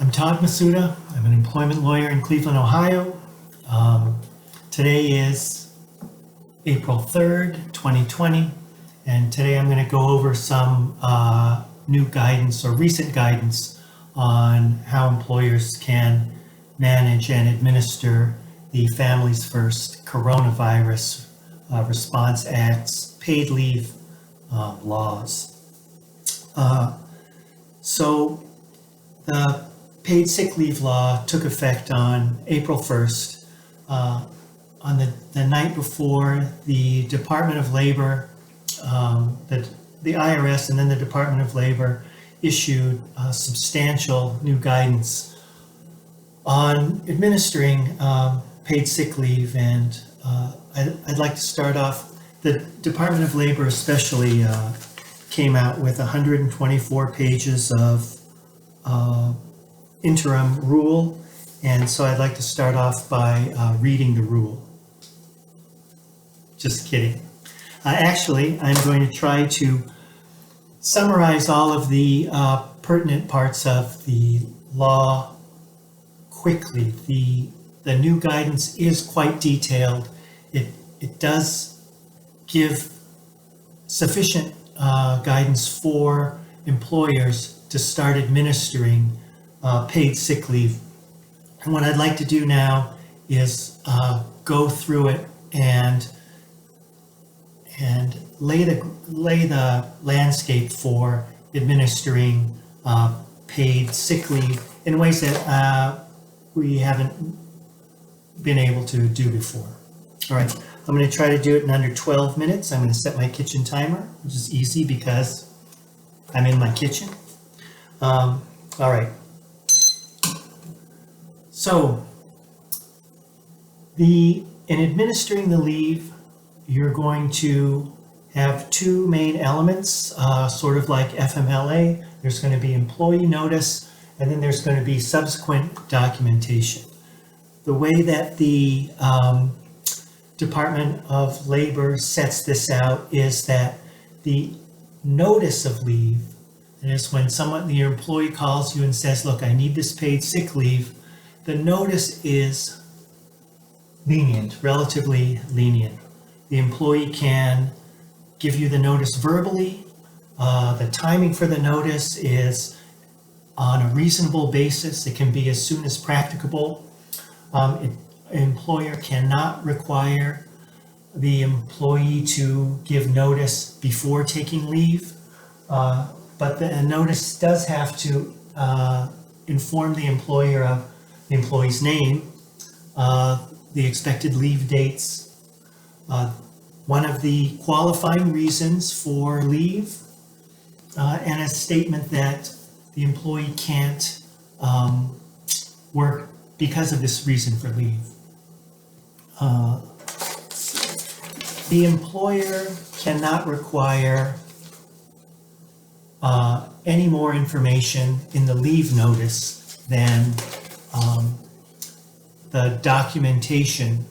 I'm Todd Masuda. I'm an employment lawyer in Cleveland, Ohio. Today is April 3rd, 2020, and today I'm going to go over some new guidance or recent guidance on how employers can manage and administer the Families First Coronavirus Response Act's paid leave laws. So the paid sick leave law took effect on April 1st. On the night before, the Department of Labor, the IRS and then the Department of Labor issued substantial new guidance on administering paid sick leave. And I'd like to start off, the Department of Labor especially came out with 124 pages of interim rule, and so I'd like to start off by reading the rule. Just kidding. Actually, I'm going to try to summarize all of the pertinent parts of the law quickly. The new guidance is quite detailed. It does give sufficient guidance for employers to start administering paid sick leave. And what I'd like to do now is go through it and lay the landscape for administering paid sick leave in ways that we haven't been able to do before. All right, I'm going to try to do it in under 12 minutes. I'm going to set my kitchen timer, which is easy because I'm in my kitchen. All right. So, in administering the leave, you're going to have two main elements, sort of like FMLA. There's going to be employee notice, and then there's going to be subsequent documentation. The way that the Department of Labor sets this out is that the notice of leave, and it's when your employee calls you and says, look, I need this paid sick leave, the notice is lenient, relatively lenient. The employee can give you the notice verbally. The timing for the notice is on a reasonable basis. It can be as soon as practicable. An employer cannot require the employee to give notice before taking leave, but the notice does have to inform the employer of the employee's name, the expected leave dates, one of the qualifying reasons for leave, and a statement that the employee can't work because of this reason for leave. The employer cannot require any more information in the leave notice than the documentation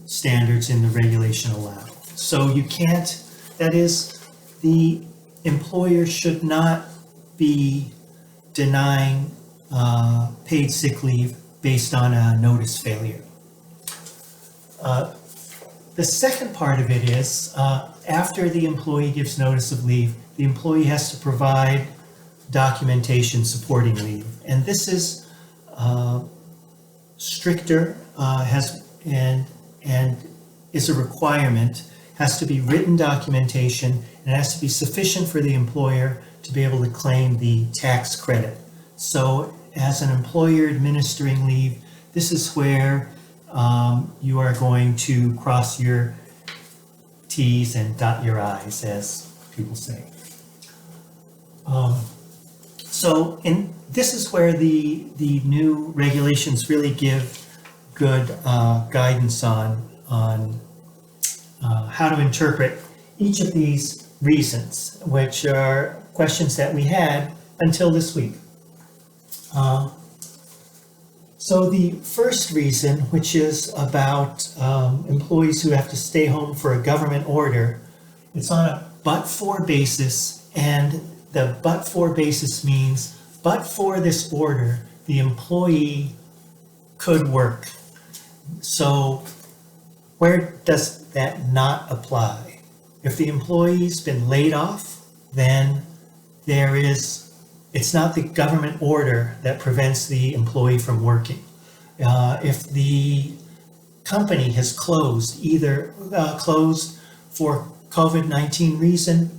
standards in the regulation allow. So you can't, that is, the employer should not be denying paid sick leave based on a notice failure. The second part of it is, after the employee gives notice of leave, the employee has to provide documentation supporting leave. And this is stricter, and is a requirement, has to be written documentation, and it has to be sufficient for the employer to be able to claim the tax credit. So as an employer administering leave, this is where you are going to cross your T's and dot your I's, as people say. This is where the new regulations really give good guidance on how to interpret each of these reasons, which are questions that we had until this week. So the first reason, which is about employees who have to stay home for a government order, it's on a but-for basis, and the but-for basis means but for this order, the employee could work. So where does that not apply? If the employee's been laid off, then it's not the government order that prevents the employee from working. If the company has closed, either closed for COVID-19 reason,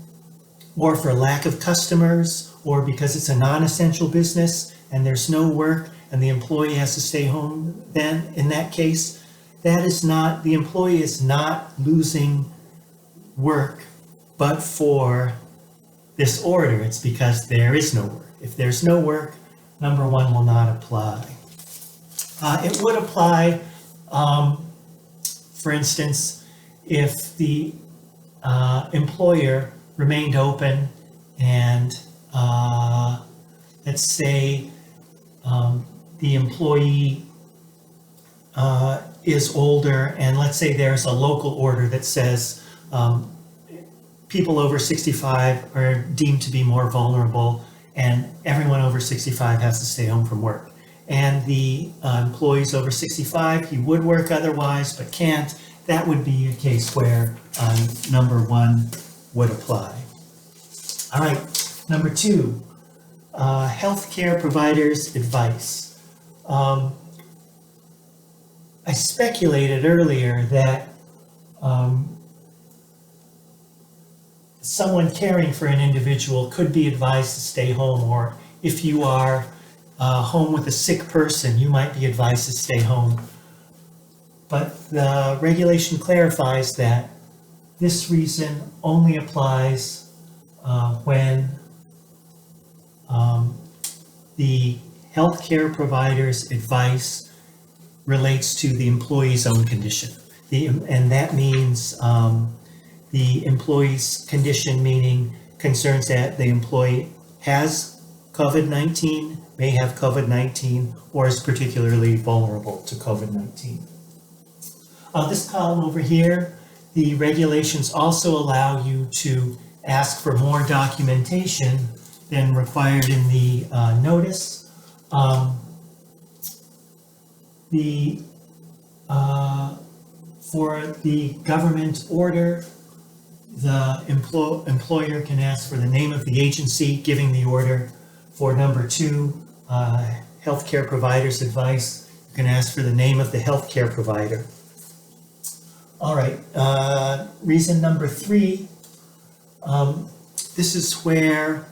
or for lack of customers, or because it's a non-essential business and there's no work and the employee has to stay home, then in that case, the employee is not losing work, but for this order, it's because there is no work. If there's no work, number one will not apply. It would apply, for instance, if the employer remained open and let's say the employee is older, and let's say there's a local order that says people over 65 are deemed to be more vulnerable and everyone over 65 has to stay home from work. And the employee's over 65, he would work otherwise but can't. That would be a case where number one would apply. All right, number two, healthcare providers' advice. I speculated earlier that someone caring for an individual could be advised to stay home, or if you are home with a sick person, you might be advised to stay home. But the regulation clarifies that this reason only applies when the healthcare provider's advice relates to the employee's own condition. And that means the employee's condition, meaning concerns that the employee has COVID-19, may have COVID-19, or is particularly vulnerable to COVID-19. This column over here, the regulations also allow you to ask for more documentation than required in the notice. For the government order, the employer can ask for the name of the agency giving the order. For number two, healthcare provider's advice, you can ask for the name of the healthcare provider. All right, reason number three, this is where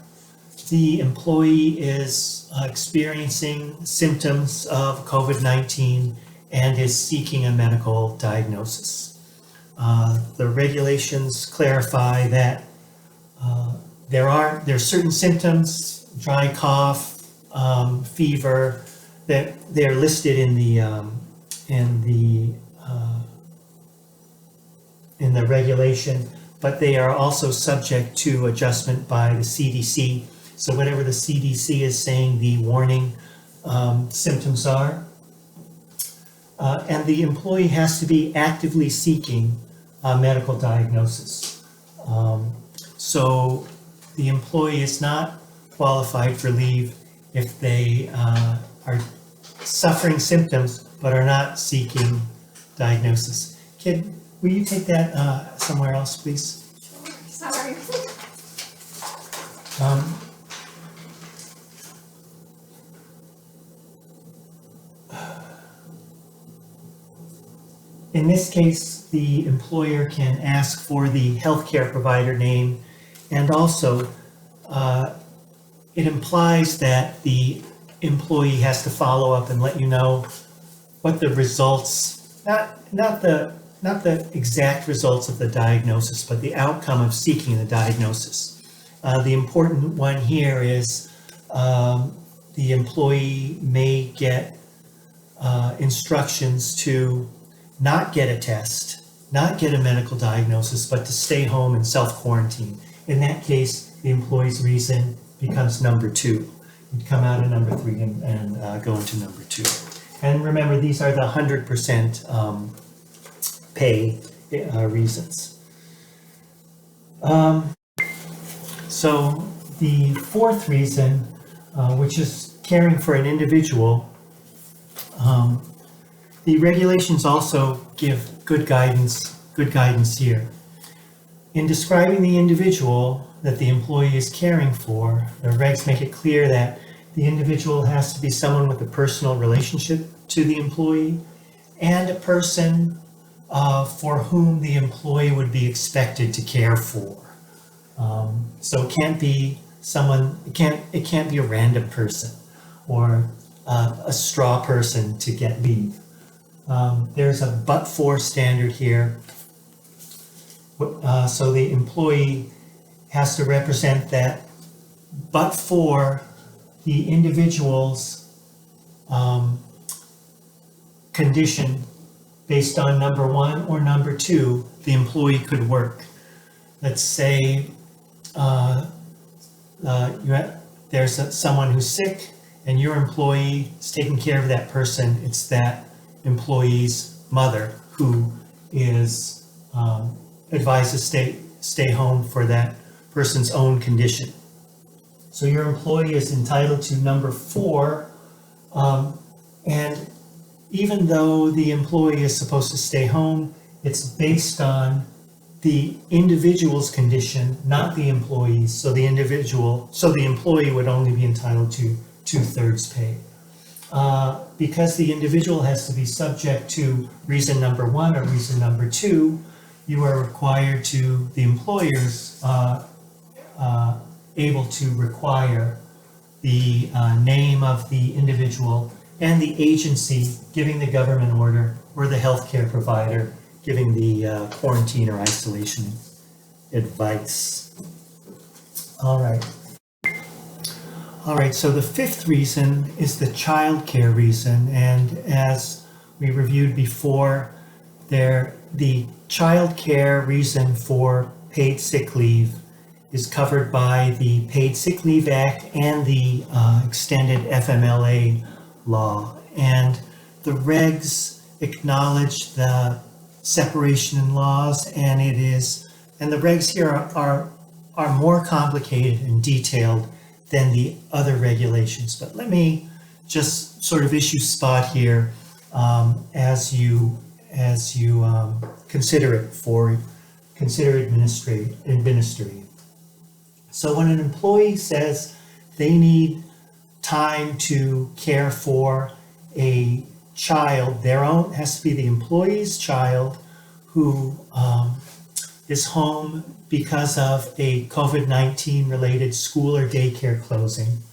the employee is experiencing symptoms of COVID-19 and is seeking a medical diagnosis. The regulations clarify that there are certain symptoms, dry cough, fever, that they're listed in the regulation, but they are also subject to adjustment by the CDC. So whatever the CDC is saying the warning symptoms are, and the employee has to be actively seeking a medical diagnosis. So the employee is not qualified for leave if they are suffering symptoms but are not seeking diagnosis. Kid, will you take that somewhere else, please? Sure, sorry. In this case, the employer can ask for the healthcare provider name, and also it implies that the employee has to follow up and let you know what the results, not the exact results of the diagnosis, but the outcome of seeking the diagnosis. The important one here is the employee may get instructions to not get a test, not get a medical diagnosis, but to stay home and self-quarantine. In that case, the employee's reason becomes number two. You'd come out of number three and go into number two. And remember, these are the 100% pay reasons. So the fourth reason which is caring for an individual. The regulations also give good guidance here. In describing the individual that the employee is caring for, the regs make it clear that the individual has to be someone with a personal relationship to the employee and a person for whom the employee would be expected to care for. So it can't be someone, it can't be a random person or a straw person to get leave. There's a but-for standard here. So the employee has to represent that but for the individual's condition based on number one or number two, the employee could work. Let's say there's someone who's sick and your employee is taking care of that person. It's that employee's mother who is advised to stay home for that person's own condition. So your employee is entitled to number 4, and even though the employee is supposed to stay home, it's based on the individual's condition, not the employee's. So the employee would only be entitled to 2/3 pay. Because the individual has to be subject to reason number 1 or reason number 2, you are required to, the employer's able to require the name of the individual and the agency giving the government order or the healthcare provider giving the quarantine or isolation advice. All right, so the 5th reason is the childcare reason, and as we reviewed before, the childcare reason for paid sick leave is covered by the Paid Sick Leave Act and the extended FMLA law. And the regs acknowledge the separation in laws, and the regs here are more complicated and detailed than the other regulations. But let me just sort of issue spot here as you consider administering. So when an employee says they need time to care for a child, their own, has to be the employee's child who is home because of a COVID-19 related school or daycare closing,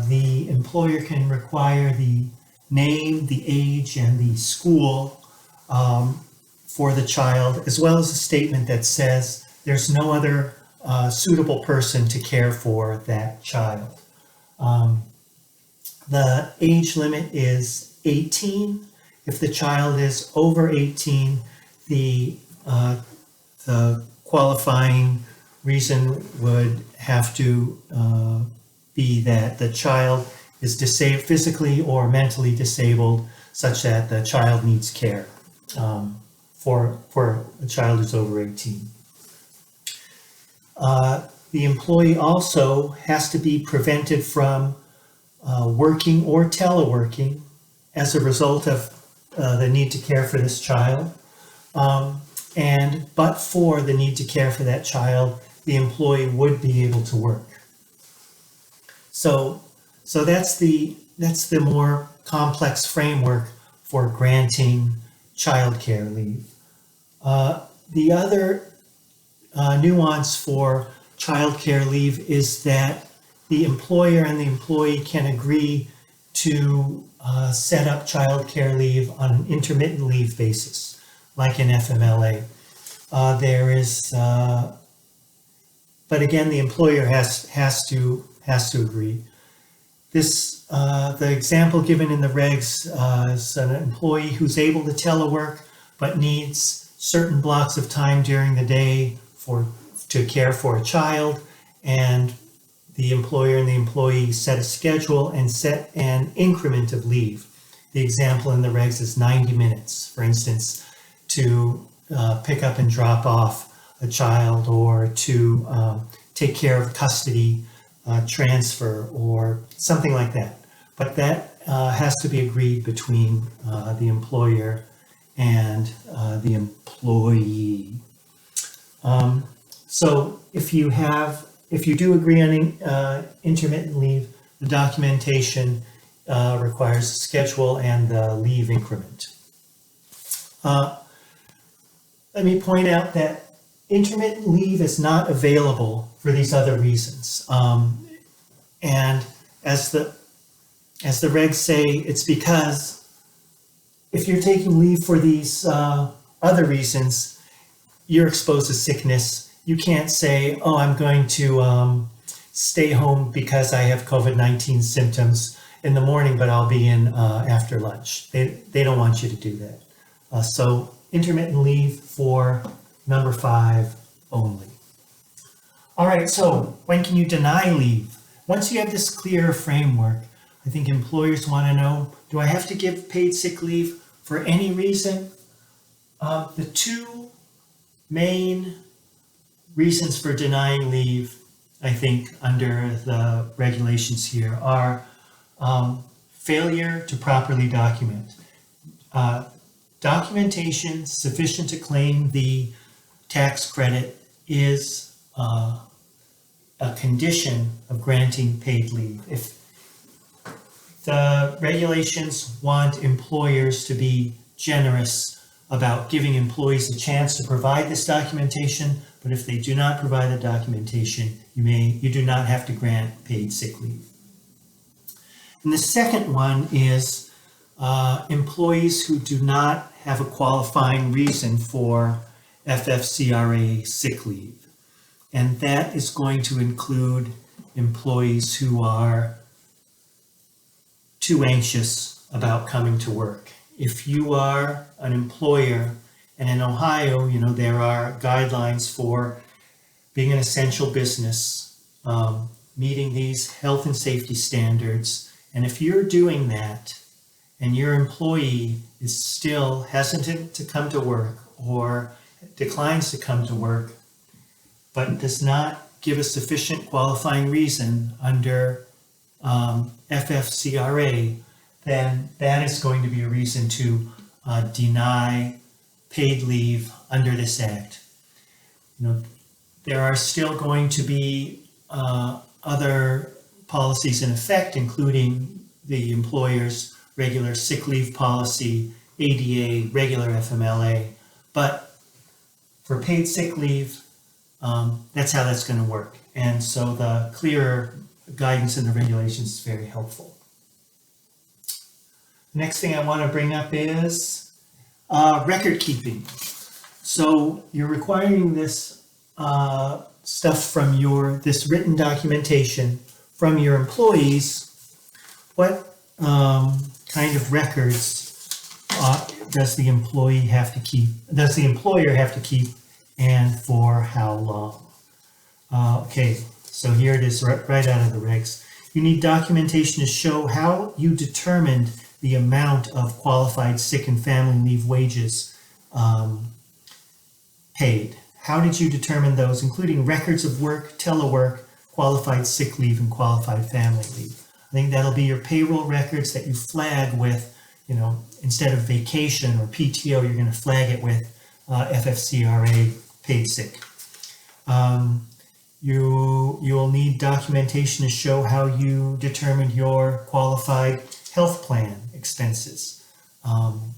the employer can require the name, the age, and the school for the child, as well as a statement that says there's no other suitable person to care for that child. The age limit is 18. If the child is over 18, the qualifying reason would have to be that the child is physically or mentally disabled, such that the child needs care for a child who's over 18. The employee also has to be prevented from working or teleworking as a result of the need to care for this child. But for the need to care for that child, the employee would be able to work. So that's the more complex framework for granting childcare leave. The other nuance for childcare leave is that the employer and the employee can agree to set up childcare leave on an intermittent leave basis, like an FMLA. But again, the employer has to agree. The example given in the regs is an employee who's able to telework but needs certain blocks of time during the day to care for a child, and the employer and the employee set a schedule and set an increment of leave. The example in the regs is 90 minutes, for instance, to pick up and drop off a child or to take care of custody transfer or something like that. But that has to be agreed between the employer and the employee. So if you do agree on intermittent leave, the documentation requires the schedule and the leave increment. Let me point out that intermittent leave is not available for these other reasons. And as the regs say, it's because if you're taking leave for these other reasons, you're exposed to sickness. You can't say, oh, I'm going to stay home because I have COVID-19 symptoms in the morning, but I'll be in after lunch. They don't want you to do that. So intermittent leave for number 5 only. All right, so when can you deny leave? Once you have this clear framework, I think employers want to know, do I have to give paid sick leave for any reason? The 2 main reasons for denying leave, I think, under the regulations here are failure to properly document. Documentation sufficient to claim the tax credit is a condition of granting paid leave. If the regulations want employers to be generous about giving employees a chance to provide this documentation, but if they do not provide the documentation, you do not have to grant paid sick leave. And the second one is employees who do not have a qualifying reason for FFCRA sick leave. And that is going to include employees who are too anxious about coming to work. If you are an employer, and in Ohio, there are guidelines for being an essential business, meeting these health and safety standards, and if you're doing that, and your employee is still hesitant to come to work or declines to come to work, but does not give a sufficient qualifying reason under FFCRA, then that is going to be a reason to deny paid leave under this act. There are still going to be other policies in effect, including the employer's regular sick leave policy, ADA, regular FMLA, but for paid sick leave, that's how that's going to work. And so the clearer guidance in the regulations is very helpful. The next thing I want to bring up is record keeping. So you're requiring this stuff from this written documentation from your employees. What kind of records does the employee have to keep? Does the employer have to keep, and for how long? Okay, so here it is right out of the regs. You need documentation to show how you determined the amount of qualified sick and family leave wages paid. How did you determine those, including records of work, telework, qualified sick leave, and qualified family leave? I think that'll be your payroll records that you flag with, instead of vacation or PTO, you're going to flag it with FFCRA paid sick. You'll need documentation to show how you determined your qualified health plan expenses.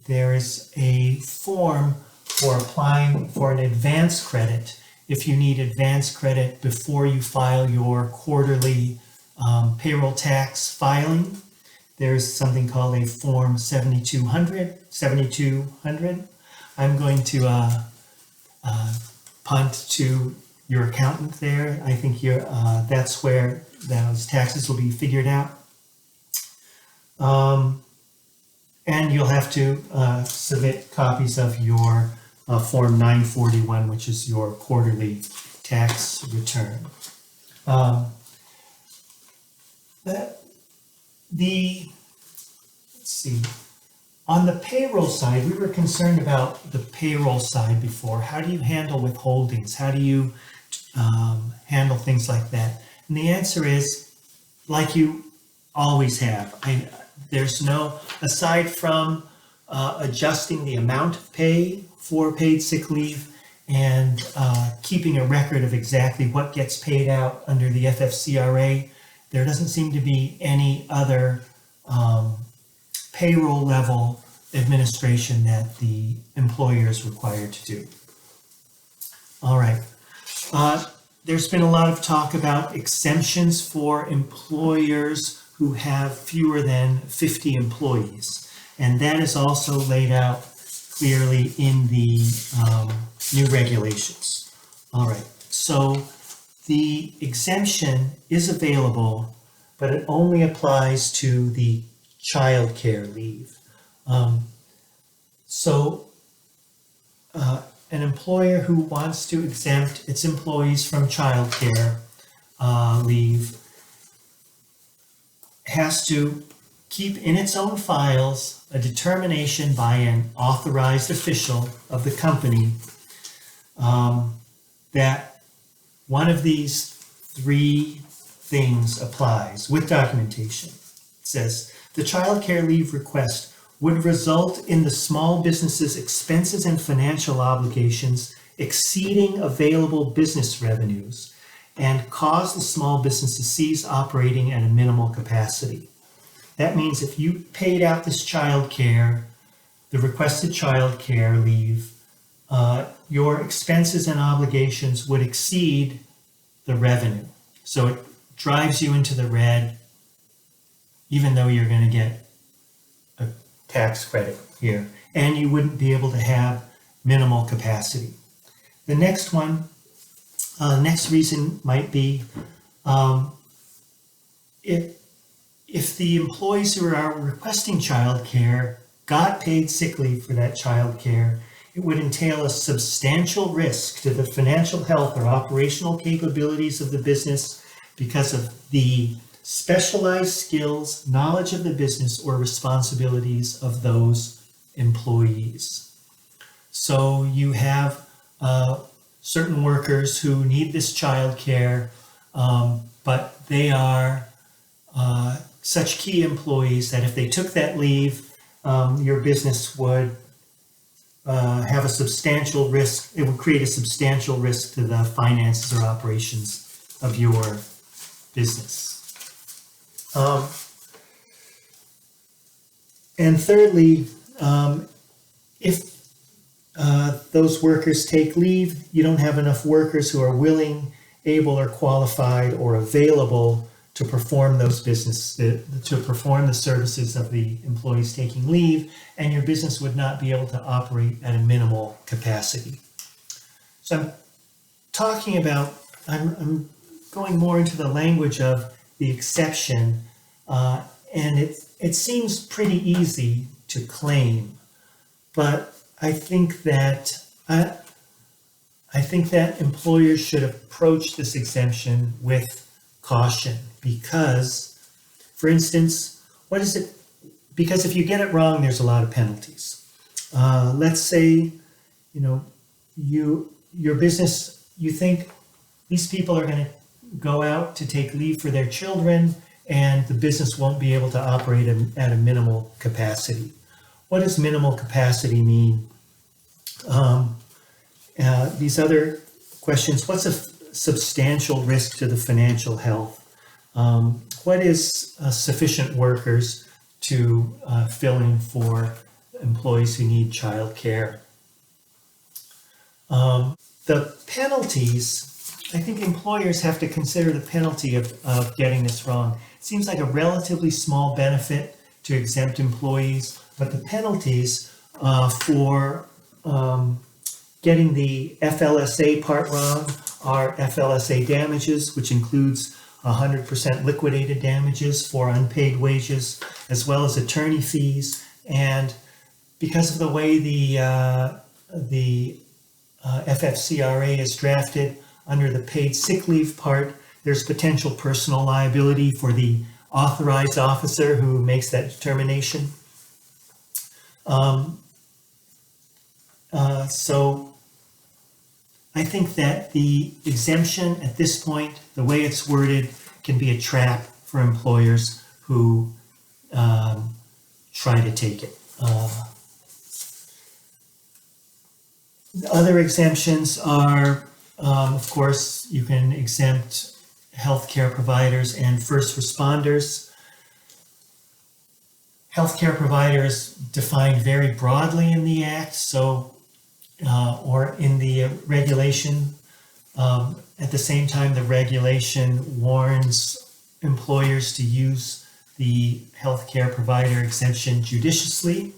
There is a form for applying for an advance credit if you need advance credit before you file your quarterly payroll tax filing. There's something called a form 7200. I'm going to punt to your accountant there. I think that's where those taxes will be figured out. And you'll have to submit copies of your Form 941, which is your quarterly tax return. Let's see. On the payroll side, we were concerned about the payroll side before. How do you handle withholdings? How do you handle things like that? And the answer is, like you always have. There's no, aside from adjusting the amount of pay for paid sick leave and keeping a record of exactly what gets paid out under the FFCRA, there doesn't seem to be any other payroll level administration that the employer is required to do. All right. There's been a lot of talk about exemptions for employers who have fewer than 50 employees. And that is also laid out clearly in the new regulations. All right. So the exemption is available, but it only applies to the childcare leave. An employer who wants to exempt its employees from childcare leave has to keep in its own files a determination by an authorized official of the company that one of these three things applies with documentation. It says, the childcare leave request would result in the small business's expenses and financial obligations exceeding available business revenues and cause the small business to cease operating at a minimal capacity. That means if you paid out this the requested childcare leave, your expenses and obligations would exceed the revenue. So it drives you into the red, even though you're going to get a tax credit here, and you wouldn't be able to have minimal capacity. The next one, next reason might be if the employees who are requesting childcare got paid sick leave for that childcare, it would entail a substantial risk to the financial health or operational capabilities of the business because of the specialized skills, knowledge of the business, or responsibilities of those employees. So you have certain workers who need this childcare, but they are such key employees that if they took that leave, your business would have a substantial risk. It would create a substantial risk to the finances or operations of your business. And thirdly, if those workers take leave, you don't have enough workers who are willing, able, or qualified or available to perform those to perform the services of the employees taking leave, and your business would not be able to operate at a minimal capacity. So I'm going more into the language of the exception, and it seems pretty easy to claim, but I think that employers should approach this exemption with caution because, for instance, because if you get it wrong, there's a lot of penalties. Let's say, your business, you think these people are going to go out to take leave for their children and the business won't be able to operate at a minimal capacity. What does minimal capacity mean? These other questions, what's a substantial risk to the financial health? What is sufficient workers to fill in for employees who need childcare? The penalties, I think employers have to consider the penalty of getting this wrong. It seems like a relatively small benefit to exempt employees, but the penalties for getting the FLSA part wrong are FLSA damages, which includes 100% liquidated damages for unpaid wages, as well as attorney fees. And because of the way the FFCRA is drafted, under the paid sick leave part, there's potential personal liability for the authorized officer who makes that determination. So I think that the exemption at this point, the way it's worded, can be a trap for employers who try to take it. Other exemptions are, of course, you can exempt healthcare providers and first responders. Healthcare providers defined very broadly in the Act, so or in the regulation. At the same time, the regulation warns employers to use the healthcare provider exemption judiciously.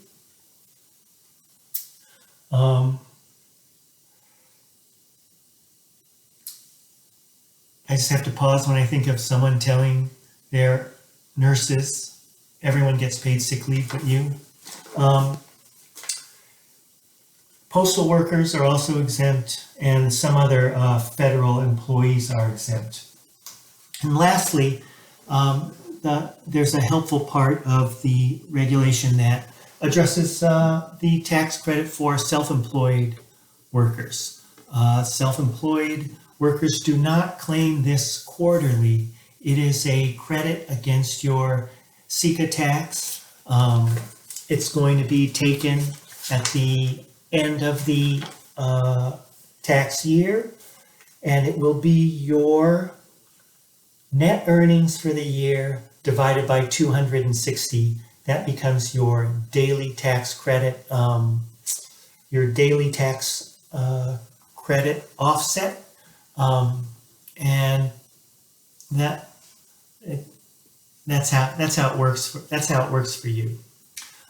I just have to pause when I think of someone telling their nurses, everyone gets paid sick leave but you. Postal workers are also exempt, and some other federal employees are exempt. And lastly, there's a helpful part of the regulation that addresses the tax credit for self-employed workers. Self-employed workers do not claim this quarterly. It is a credit against your SECA tax. It's going to be taken at the end of the tax year, and it will be your net earnings for the year divided by 260. That becomes your daily tax credit, your daily tax credit offset. And that's how it works for you.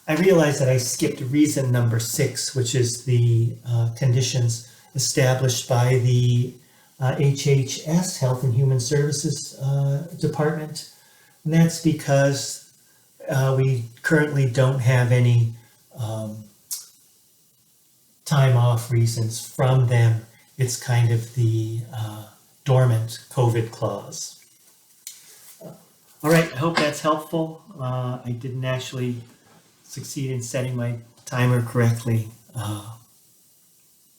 I realize that I skipped reason number 6, which is the conditions established by the HHS, Health and Human Services Department. And that's because we currently don't have any time off reasons from them. It's kind of the dormant COVID clause. All right, I hope that's helpful. I didn't actually succeed in setting my timer correctly.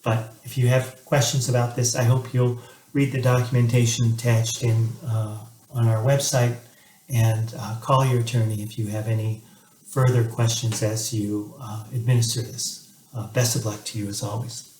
But if you have questions about this, I hope you'll read the documentation attached in on our website and call your attorney if you have any further questions as you administer this. Best of luck to you as always.